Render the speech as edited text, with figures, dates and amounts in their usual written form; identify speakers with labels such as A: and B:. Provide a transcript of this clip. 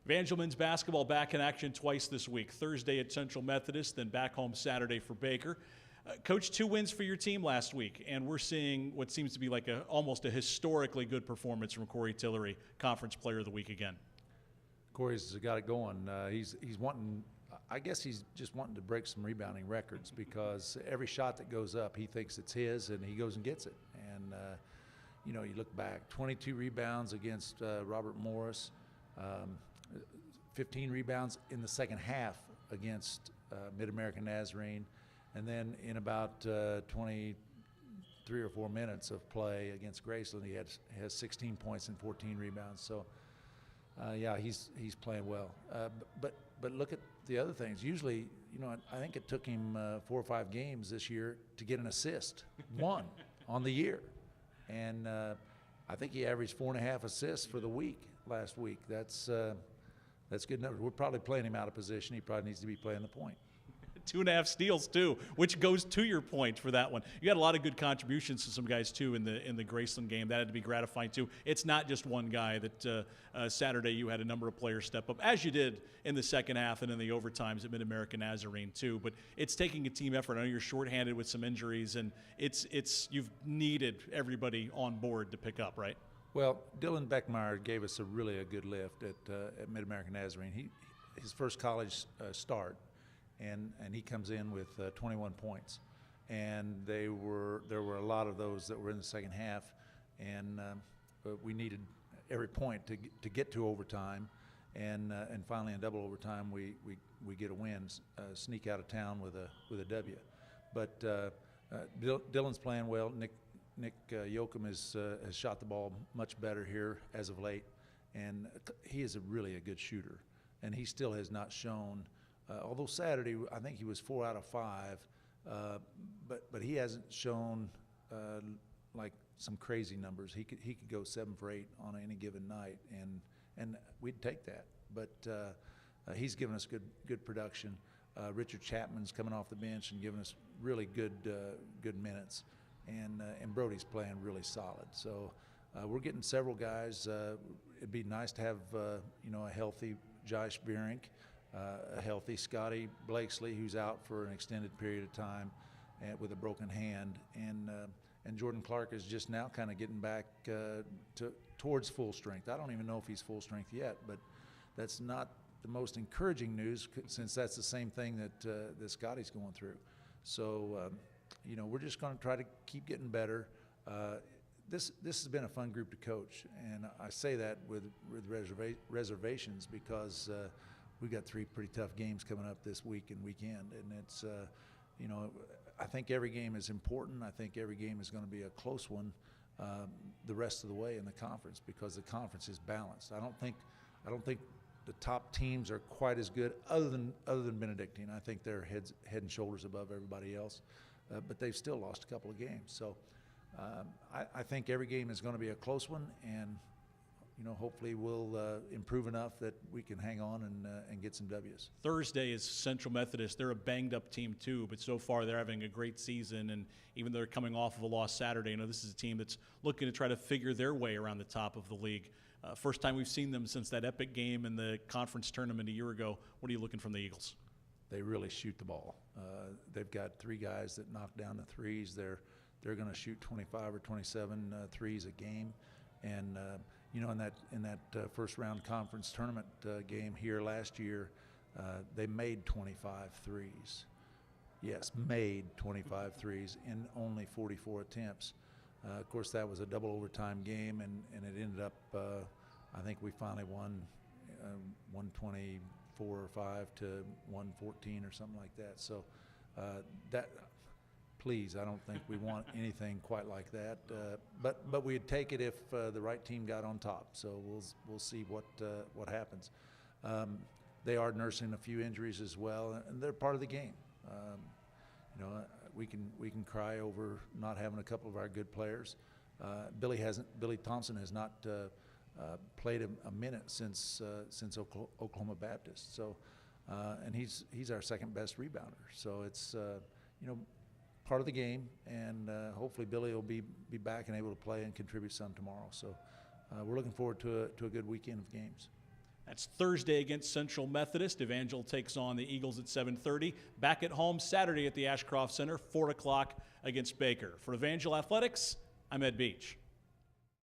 A: Evangel men's basketball back in action twice this week. Thursday at Central Methodist, then back home Saturday for Baker. Coach, 2 wins for your team last week, and we're seeing what seems to be like almost a historically good performance from Corey Tillery, Conference Player of the Week again.
B: Corey's got it going. He's wanting. I guess he's just wanting to break some rebounding records because every shot that goes up, he thinks it's his, and he goes and gets it. And you look back, 22 rebounds against Robert Morris. 15 rebounds in the second half against Mid-American Nazarene, and then in about 23 or 4 minutes of play against Graceland, he has 16 points and 14 rebounds. So, he's playing well. But look at the other things. Usually, I think it took him 4 or 5 games this year to get an assist, one on the year, and I think he averaged 4.5 assists for the week last week. That's good numbers. We're probably playing him out of position. He probably needs to be playing the point.
A: 2.5 steals too, which goes to your point for that one. You had a lot of good contributions to some guys too in the Graceland game. That had to be gratifying too. It's not just one guy. That Saturday you had a number of players step up, as you did in the second half and in the overtimes at Mid-American Nazarene too. But it's taking a team effort. I know you're shorthanded with some injuries, and you've needed everybody on board to pick up, right?
B: Well, Dylan Beckmeyer gave us a good lift at Mid-American Nazarene. His first college start, and he comes in with 21 points, and there were a lot of those that were in the second half, and we needed every point to get to overtime, and finally in double overtime we get a win, sneak out of town with a W. But Dylan's playing well. Nick Yoakum has shot the ball much better here as of late, and he is really a good shooter, and he still has not shown. Although Saturday, I think he was 4 out of 5, but he hasn't shown like some crazy numbers. He could go 7 for 8 on any given night, and we'd take that. But he's given us good production. Richard Chapman's coming off the bench and giving us really good minutes, and Brody's playing really solid. So we're getting several guys. It'd be nice to have a healthy Josh Bierink. A healthy Scotty Blakesley, who's out for an extended period of time with a broken hand, and Jordan Clark is just now kind of getting back towards full strength. I don't even know if he's full strength yet, but that's not the most encouraging news since that's the same thing that Scotty's going through. So we're just going to try to keep getting better. This has been a fun group to coach, and I say that with reservations because. We got 3 pretty tough games coming up this week and weekend, and it's I think every game is important. I think every game is going to be a close one the rest of the way in the conference because the conference is balanced. I don't think the top teams are quite as good other than Benedictine. I think they're head and shoulders above everybody else, but they've still lost a couple of games. So I think every game is going to be a close one, and hopefully we'll improve enough that we can hang on and get some W's.
A: Thursday is Central Methodist. They're a banged-up team too, but so far they're having a great season, and even though they're coming off of a loss Saturday, this is a team that's looking to try to figure their way around the top of the league. First time we've seen them since that epic game in the conference tournament a year ago. What are you looking from the Eagles?
B: They really shoot the ball. They've got 3 guys that knock down the threes. They're going to shoot 25 or 27 threes a game, and in that first round conference tournament game here last year, they made 25 threes. Yes, made 25 threes in only 44 attempts. Of course, that was a double overtime game, and it ended up, I think we finally won 124 or 5 to 114 or something like that. So please, I don't think we want anything quite like that. But we'd take it if the right team got on top. So we'll see what happens. They are nursing a few injuries as well, and they're part of the game. We can cry over not having a couple of our good players. Billy Thompson has not played a minute since Oklahoma Baptist. So and he's our second best rebounder. So it's part of the game, and hopefully Billy will be back and able to play and contribute some tomorrow. So we're looking forward to a good weekend of games.
A: That's Thursday against Central Methodist. Evangel takes on the Eagles at 7:30. Back at home Saturday at the Ashcroft Center, 4 o'clock against Baker. For Evangel Athletics, I'm Ed Beach.